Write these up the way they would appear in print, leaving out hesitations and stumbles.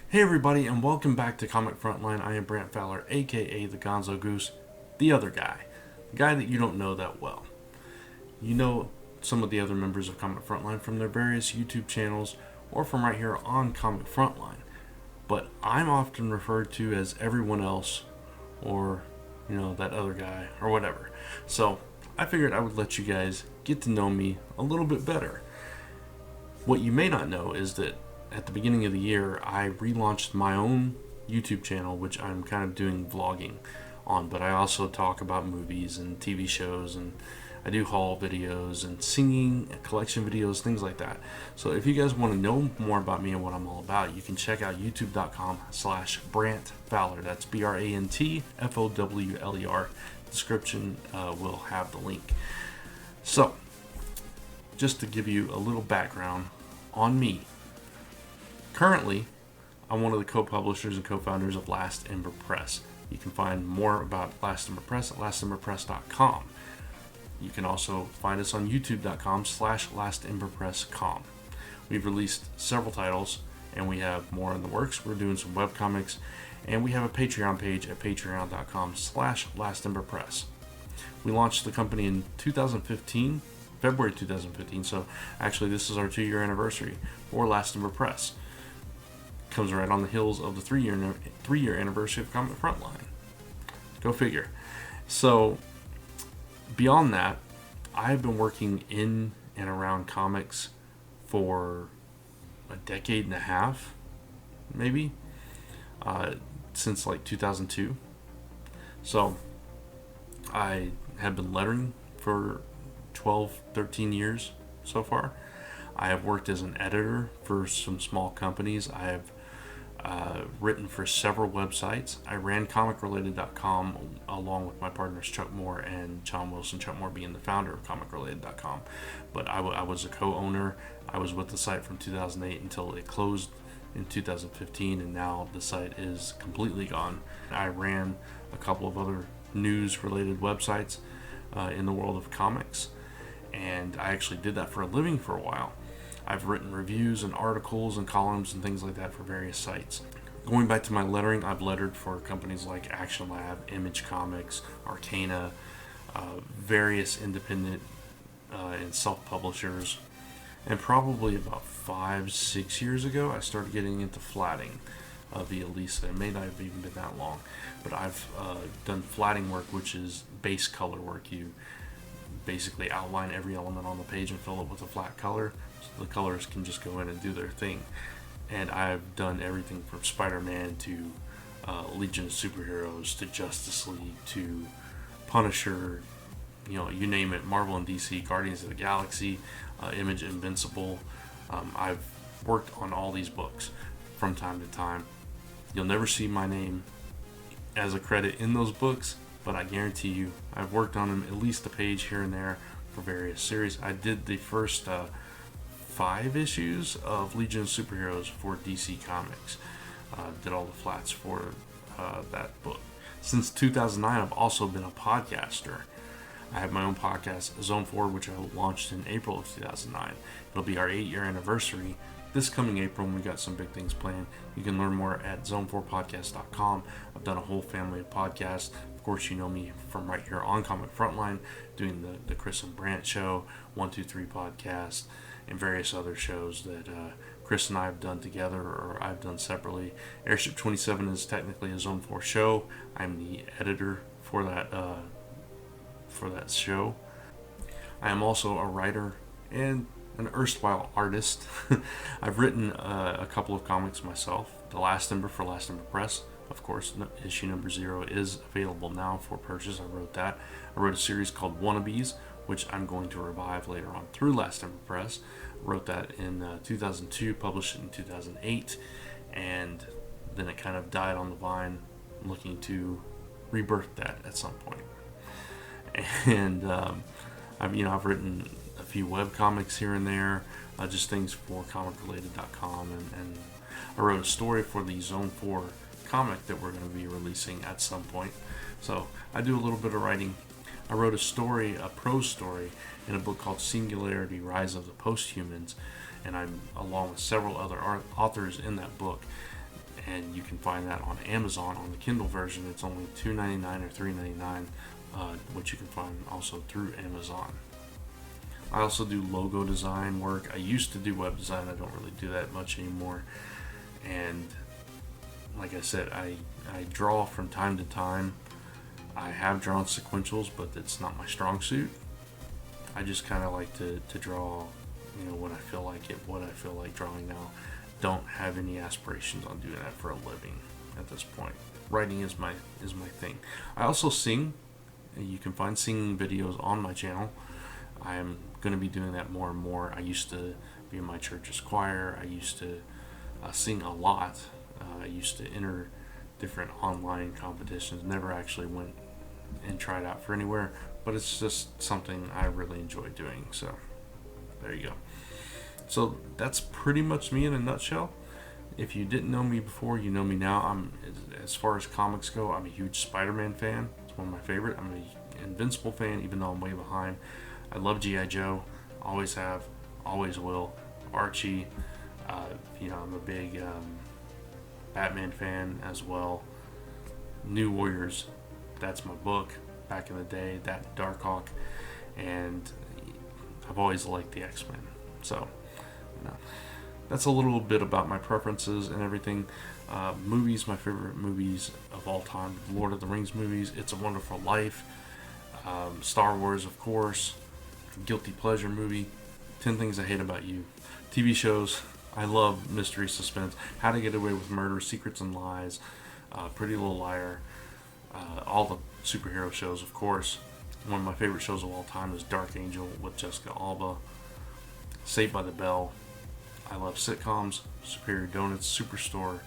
Hey everybody, and welcome back to Comic Frontline. I am Brant Fowler, aka the Gonzo Goose, the other guy. The guy that you don't know that well. You know some of the other members of Comic Frontline from their various YouTube channels or from right here on Comic Frontline. But I'm often referred to as everyone else or, that other guy or whatever. So I figured I would let you guys get to know me a little bit better. What you may not know is that at the beginning of the year, I relaunched my own YouTube channel, which I'm kind of doing vlogging on, but I also talk about movies and TV shows, and I do haul videos and singing, collection videos, things like that. So if you guys want to know more about me and what I'm all about, you can check out youtube.com/Brant Fowler. That's BRANTFOWLER. Description will have the link. So, just to give you a little background on me. Currently, I'm one of the co-publishers and co-founders of Last Ember Press. You can find more about Last Ember Press at lastemberpress.com. You can also find us on youtube.com/lastemberpress.com. We've released several titles, and we have more in the works. We're doing some webcomics, and we have a Patreon page at patreon.com/lastemberpress. We launched the company in 2015, February 2015, so actually this is our 2-year anniversary for Last Ember Press. Comes right on the heels of the three-year anniversary of Comic Frontline. Go figure. So, beyond that, I've been working in and around comics for a decade and a half, maybe, since like 2002. So, I have been lettering for 12, 13 years so far. I have worked as an editor for some small companies. I have written for several websites. I ran comicrelated.com along with my partners Chuck Moore and John Wilson, Chuck Moore being the founder of comicrelated.com. But I was a co-owner. I was with the site from 2008 until it closed in 2015, and now the site is completely gone. I ran a couple of other news-related websites in the world of comics, and I actually did that for a living for a while. I've written reviews and articles and columns and things like that for various sites. Going back to my lettering, I've lettered for companies like Action Lab, Image Comics, Arcana, various independent and self-publishers. And probably about 5-6 years ago, I started getting into flatting via Lisa. It may not have even been that long, but I've done flatting work, which is base color work. You basically outline every element on the page and fill it with a flat color, so the colors can just go in and do their thing. And I've done everything from Spider-Man to Legion of Superheroes to Justice League to Punisher, you name it, Marvel and DC, Guardians of the Galaxy, Image, Invincible. I've worked on all these books from time to time. You'll never see my name as a credit in those books, but I guarantee you I've worked on them at least a page here and there for various series. I did the first 5 issues of Legion of Superheroes for DC Comics. Did all the flats for that book. Since 2009, I've also been a podcaster. I have my own podcast, Zone 4, which I launched in April of 2009. It'll be our 8-year anniversary this coming April, and we got some big things planned. You can learn more at zone4podcast.com. I've done a whole family of podcasts. Of course, you know me from right here on Comic Frontline, doing the Chris and Brant Show, 123 podcast, and various other shows that Chris and I have done together or I've done separately. Airship 27 is technically a Zone 4 show. I'm the editor for that show. I am also a writer and an erstwhile artist. I've written a couple of comics myself. The Last Ember for Last Ember Press, of course, issue number 0 is available now for purchase. I wrote that. I wrote a series called Wannabes, which I'm going to revive later on through Last Ember Press. Wrote that in 2002, published it in 2008, and then it kind of died on the vine. I'm looking to rebirth that at some point. And I've written a few web comics here and there, just things for comicrelated.com, and I wrote a story for the Zone 4 comic that we're going to be releasing at some point. So I do a little bit of writing. I wrote a prose story in a book called Singularity: Rise of the Posthumans, and I'm along with several other authors in that book. and you can find that on Amazon. On the Kindle version, it's only $2.99 or $3.99, which you can find also through Amazon. I also do logo design work. I used to do web design. I don't really do that much anymore. And like I said, I draw from time to time. I have drawn sequentials, but it's not my strong suit. I just kind of like to draw, when I feel like it, what I feel like drawing now. Don't have any aspirations on doing that for a living at this point. Writing is my thing. I also sing. You can find singing videos on my channel. I am going to be doing that more and more. I used to be in my church's choir. I used to sing a lot. I used to enter different online competitions. Never actually went and tried out for anywhere, but it's just something I really enjoy doing. So there you go. So that's pretty much me in a nutshell. If you didn't know me before, you know me now. As far as comics go, I'm a huge Spider-Man fan. It's one of my favorite. I'm an Invincible fan, even though I'm way behind. I love G.I. Joe. Always have. Always will. Archie. I'm a big Batman fan as well. New Warriors. That's my book. Back in the day, that Darkhawk. And I've always liked the X-Men. So, that's a little bit about my preferences and everything. Movies, my favorite movies of all time. Lord of the Rings movies. It's a Wonderful Life. Star Wars, of course. Guilty pleasure movie. 10 Things I Hate About You. TV shows. I love mystery, suspense. How to Get Away with Murder. Secrets and Lies. Pretty Little Liar. All the superhero shows, of course. One of my favorite shows of all time is Dark Angel with Jessica Alba. Saved by the Bell. I love sitcoms. Superior Donuts, Superstore,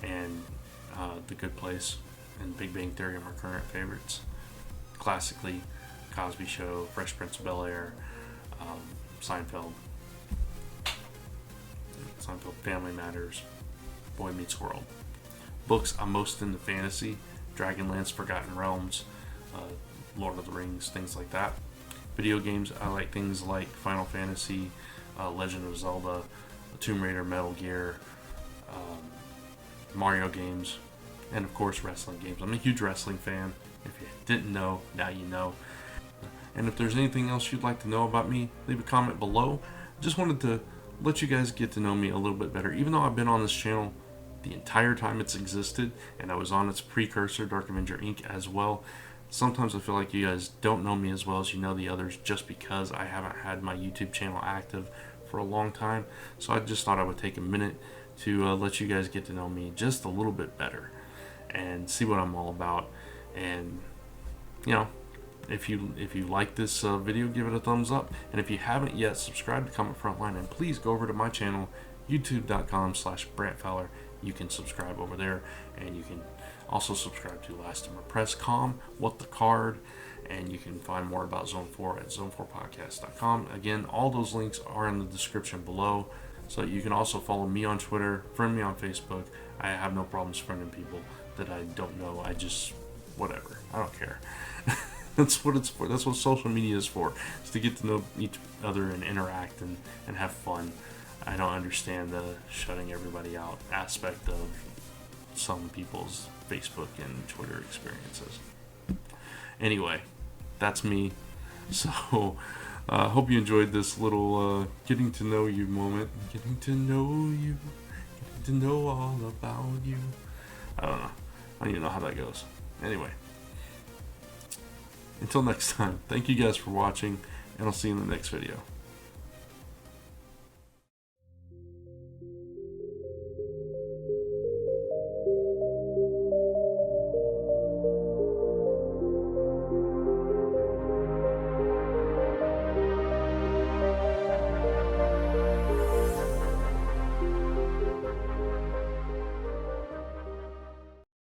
and The Good Place and Big Bang Theory are my current favorites. Classically, Cosby Show, Fresh Prince of Bel-Air, Seinfeld, Family Matters, Boy Meets World. Books, I'm most into fantasy, Dragonlance, Forgotten Realms, Lord of the Rings, things like that. Video games, I like things like Final Fantasy, Legend of Zelda, Tomb Raider, Metal Gear, Mario games, and of course wrestling games. I'm a huge wrestling fan. If you didn't know, now you know. And if there's anything else you'd like to know about me, leave a comment below. Just wanted to let you guys get to know me a little bit better. Even though I've been on this channel the entire time it's existed, and I was on its precursor, Dark Avenger Inc. as well, sometimes I feel like you guys don't know me as well as you know the others just because I haven't had my YouTube channel active for a long time. So I just thought I would take a minute to let you guys get to know me just a little bit better and see what I'm all about. And if you like this video, give it a thumbs up. And if you haven't yet, subscribe to Comic Frontline, and please go over to my channel, youtube.com/BrantFowler. You can subscribe over there, and you can also subscribe to Last Timber Press Com, What the Card, and you can find more about Zone 4 at zone4podcast.com. Again, all those links are in the description below. So you can also follow me on Twitter, friend me on Facebook. I have no problems friending people that I don't know. I just, whatever. I don't care. That's what it's for. That's what social media is for. It's to get to know each other and interact and have fun. I don't understand the shutting everybody out aspect of some people's Facebook and Twitter experiences. Anyway, that's me. So, hope you enjoyed this little getting to know you moment. Getting to know you. Getting to know all about you. I don't know. I don't even know how that goes. Anyway. Until next time, thank you guys for watching, and I'll see you in the next video.